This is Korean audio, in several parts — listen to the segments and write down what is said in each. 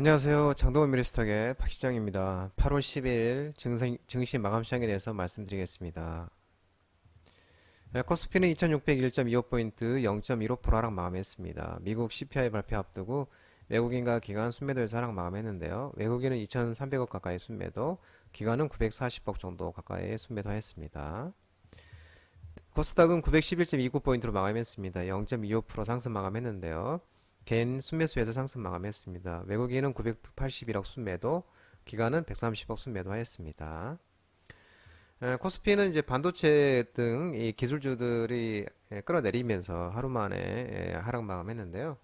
안녕하세요. 장동원 미래스탁의 박시장입니다. 8월 10일 증시 마감 시장에 대해서 말씀드리겠습니다. 코스피는 2601.25포인트 0.15% 하락 마감했습니다. 미국 CPI 발표 앞두고 외국인과 기관 순매도에서 하락 마감했는데요. 외국인은 2,300억 가까이 순매도, 기관은 940억 정도 가까이 순매도했습니다. 코스닥은 911.29포인트로 마감했습니다. 0.25% 상승 마감했는데요. 개인 순매수에서 상승 마감했습니다. 외국인은 981억 순매도, 기관은 130억 순매도하였습니다. 코스피는 이제 반도체 등 이 기술주들이 끌어내리면서 하루 만에 하락 마감했는데요.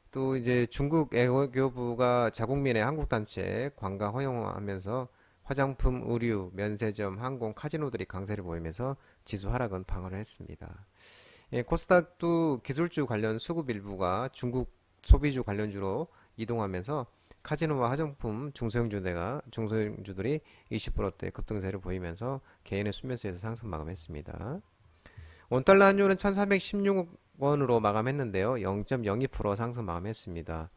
또 이제 중국 외교부가 자국민의 한국 단체 관광 허용하면서 화장품, 의류, 면세점, 항공, 카지노들이 강세를 보이면서 지수 하락은 방어를 했습니다. 코스닥도 기술주 관련 수급 일부가 중국 소비주 관련주로 이동하면서 카지노와 화장품 중소형주들이 20%대 급등세를 보이면서 개인의 순매수에서 상승 마감했습니다. 원달러 환율은 1,416원으로 마감했는데요. 0.02% 상승 마감했습니다.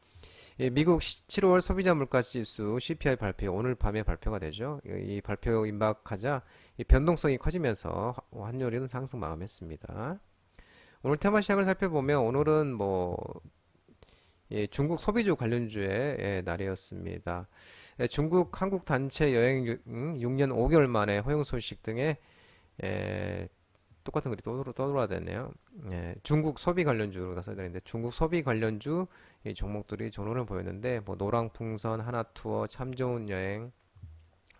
미국 7월 소비자 물가지수 CPI 발표 오늘 밤에 발표가 되죠. 이 발표 임박하자 이 변동성이 커지면서 환율은 상승 마감했습니다. 오늘 테마 시장을 살펴보면 오늘은 중국 소비주 관련주의 날이었습니다. 중국 한국 단체 여행 6년 5개월 만에 허용 소식 등의 똑같은 글이 또 떠돌아다녔네요. 중국 소비 관련주가 써있는데 중국 소비 관련주 종목들이 전원을 보였는데 노랑풍선, 하나투어, 참 좋은 여행,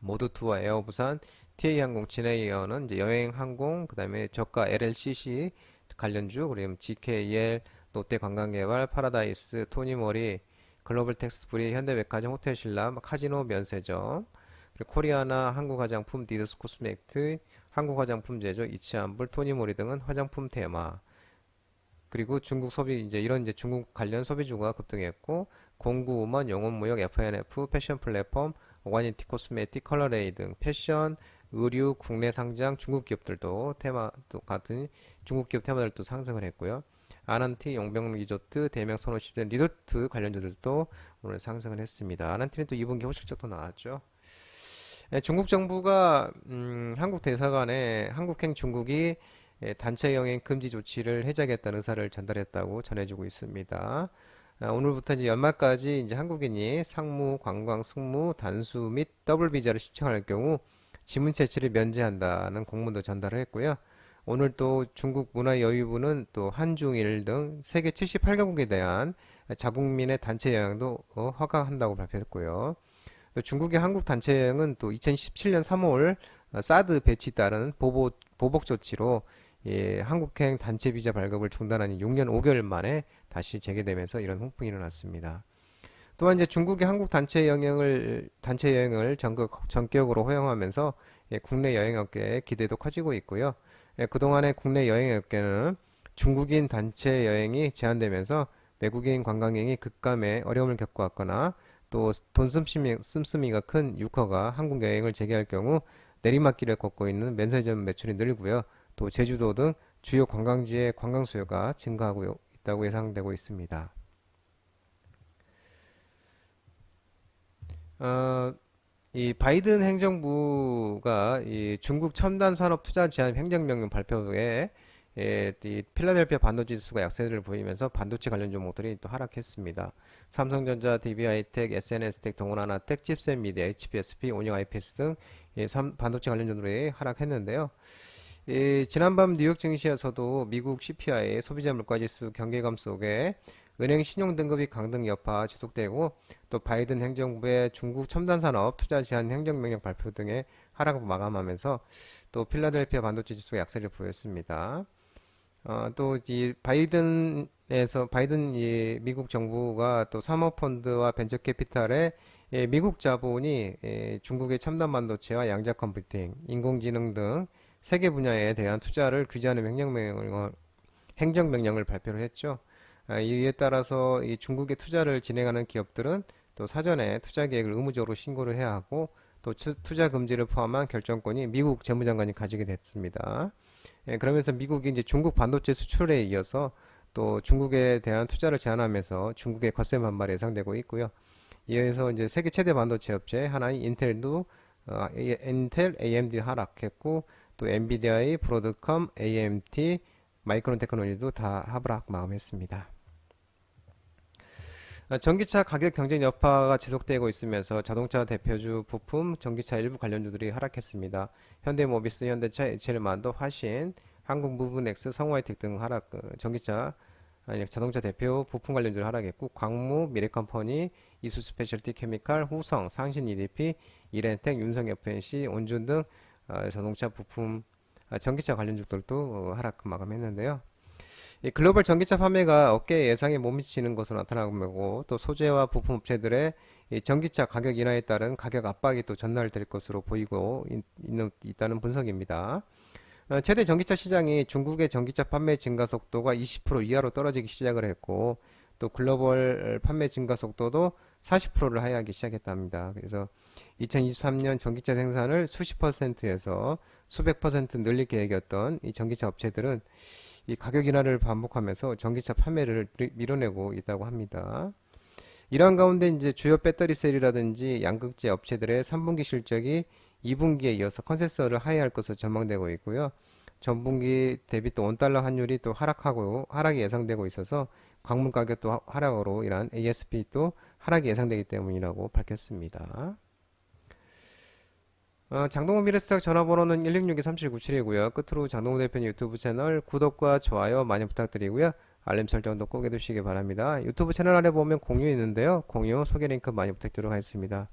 모두투어, 에어부산, TA항공, 진에이어는 이제 여행항공, 그 다음에 저가 LLCC 관련주, 그리고 GKL, 롯데관광개발, 파라다이스, 토니모리, 글로벌 텍스프리, 현대백화점, 호텔신라, 카지노, 면세점, 그리고 코리아나, 한국화장품, 디드스 코스메틱, 한국화장품 제조, 이치안불, 토니모리 등은 화장품 테마. 그리고 중국 소비 이제 중국 관련 소비주가 급등했고 공구음원, 영혼무역, FNF, 패션 플랫폼, 오가니티 코스메틱, 컬러레이 등 패션, 의류, 국내 상장 중국 기업들도 같은 중국 기업 테마들도 상승을 했고요. 아난티, 용병리조트, 대명 소노시드, 리조트 관련주들도 오늘 상승을 했습니다. 아난티는 또 2분기 호실적도 나왔죠. 중국 정부가 한국 대사관에 한국행 중국이 단체 여행 금지 조치를 해제하겠다는 의사를 전달했다고 전해지고 있습니다. 오늘부터 이제 연말까지 이제 한국인이 상무, 관광, 숙무, 단수 및 더블 비자를 신청할 경우 지문 채취를 면제한다는 공문도 전달을 했고요. 오늘 또 중국 문화여유부는 또 한중일 등 세계 78가국에 대한 자국민의 단체 여행도 허가한다고 발표했고요. 또 중국의 한국 단체 여행은 또 2017년 3월 사드 배치 따른 보복 조치로 한국행 단체 비자 발급을 중단한 6년 5개월 만에 다시 재개되면서 이런 홍풍이 일어났습니다. 또한 이제 중국의 한국 단체 여행을 전격으로 허용하면서 국내 여행업계의 기대도 커지고 있고요. 그동안의 국내 여행업계는 중국인 단체 여행이 제한되면서 외국인 관광객이 급감에 어려움을 겪어왔거나 또 돈 씀씀이가 큰 유커가 한국 여행을 재개할 경우 내리막길을 걷고 있는 면세점 매출이 늘고요. 또 제주도 등 주요 관광지의 관광 수요가 증가하고 있다고 예상되고 있습니다. 어, 이 바이든 행정부가 이 중국 첨단 산업 투자 제한 행정명령 발표 후에 이 필라델피아 반도체 지수가 약세를 보이면서 반도체 관련 종목들이 또 하락했습니다. 삼성전자, DB하이텍, SNS텍, 동원하나텍, 칩셋미디어, HPSP, 온영 IPS 등 반도체 관련 종목들이 하락했는데요. 지난밤 뉴욕 증시에서도 미국 CPI 소비자 물가지수 경계감 속에 은행 신용 등급이 강등 여파 지속되고 또 바이든 행정부의 중국 첨단 산업 투자 제한 행정명령 발표 등의 하락을 마감하면서 또 필라델피아 반도체 지수가 약세를 보였습니다. 또 이 바이든 이 미국 정부가 또 사모펀드와 벤처 캐피탈의 미국 자본이 중국의 첨단 반도체와 양자 컴퓨팅, 인공지능 등 세계 분야에 대한 투자를 규제하는 행정명령을 발표를 했죠. 이에 따라서 이 중국에 투자를 진행하는 기업들은 또 사전에 투자 계획을 의무적으로 신고를 해야 하고 또 투자 금지를 포함한 결정권이 미국 재무장관이 가지게 됐습니다. 그러면서 미국이 이제 중국 반도체 수출에 이어서 또 중국에 대한 투자를 제한하면서 중국의 거세 반발이 예상되고 있고요. 이어서 이제 세계 최대 반도체 업체 하나인 인텔도 인텔, AMD 하락했고 또 엔비디아의 브로드컴, AMD, 마이크론 테크놀로지도 다 하락 마감했습니다. 전기차 가격 경쟁 여파가 지속되고 있으면서 자동차 대표주 부품, 전기차 일부 관련주들이 하락했습니다. 현대모비스, 현대차, HL만도, 화신, 한국무브넥스, 성우하이텍 등 하락, 자동차 대표 부품 관련주를 하락했고, 광무, 미래컴퍼니, 이수스페셜티 케미칼, 후성, 상신 EDP, 이렌텍, 윤성 FNC, 온준 등 자동차 부품, 전기차 관련주들도 하락 마감했는데요. 이 글로벌 전기차 판매가 업계 예상에 못 미치는 것으로 나타나고 또 소재와 부품 업체들의 이 전기차 가격 인하에 따른 가격 압박이 또 전달될 것으로 보이고 있다는 분석입니다. 최대 전기차 시장이 중국의 전기차 판매 증가 속도가 20% 이하로 떨어지기 시작을 했고 또 글로벌 판매 증가 속도도 40%를 하회하기 시작했답니다. 그래서 2023년 전기차 생산을 수십 퍼센트에서 수백 퍼센트 늘릴 계획이었던 이 전기차 업체들은 이 가격 인하를 반복하면서 전기차 판매를 밀어내고 있다고 합니다. 이러한 가운데 이제 주요 배터리 셀이라든지 양극재 업체들의 3분기 실적이 2분기에 이어서 컨센서스를 하회할 것으로 전망되고 있고요. 전분기 대비 또 원달러 환율이 또 하락이 예상되고 있어서 광물 가격도 하락으로 인한 ASP도 하락이 예상되기 때문이라고 밝혔습니다. 장동호 미래스탁 전화번호는 166-3797이고요. 끝으로 장동호 대표님 유튜브 채널 구독과 좋아요 많이 부탁드리고요. 알림 설정도 꼭 해두시기 바랍니다. 유튜브 채널 아래 보면 공유 있는데요. 공유 소개 링크 많이 부탁드리도록 하겠습니다.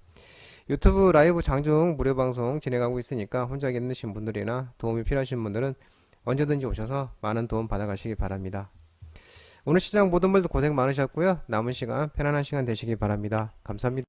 유튜브 라이브 장중 무료 방송 진행하고 있으니까 혼자 힘드신 분들이나 도움이 필요하신 분들은 언제든지 오셔서 많은 도움 받아가시기 바랍니다. 오늘 시장 모든 분들 고생 많으셨고요. 남은 시간 편안한 시간 되시기 바랍니다. 감사합니다.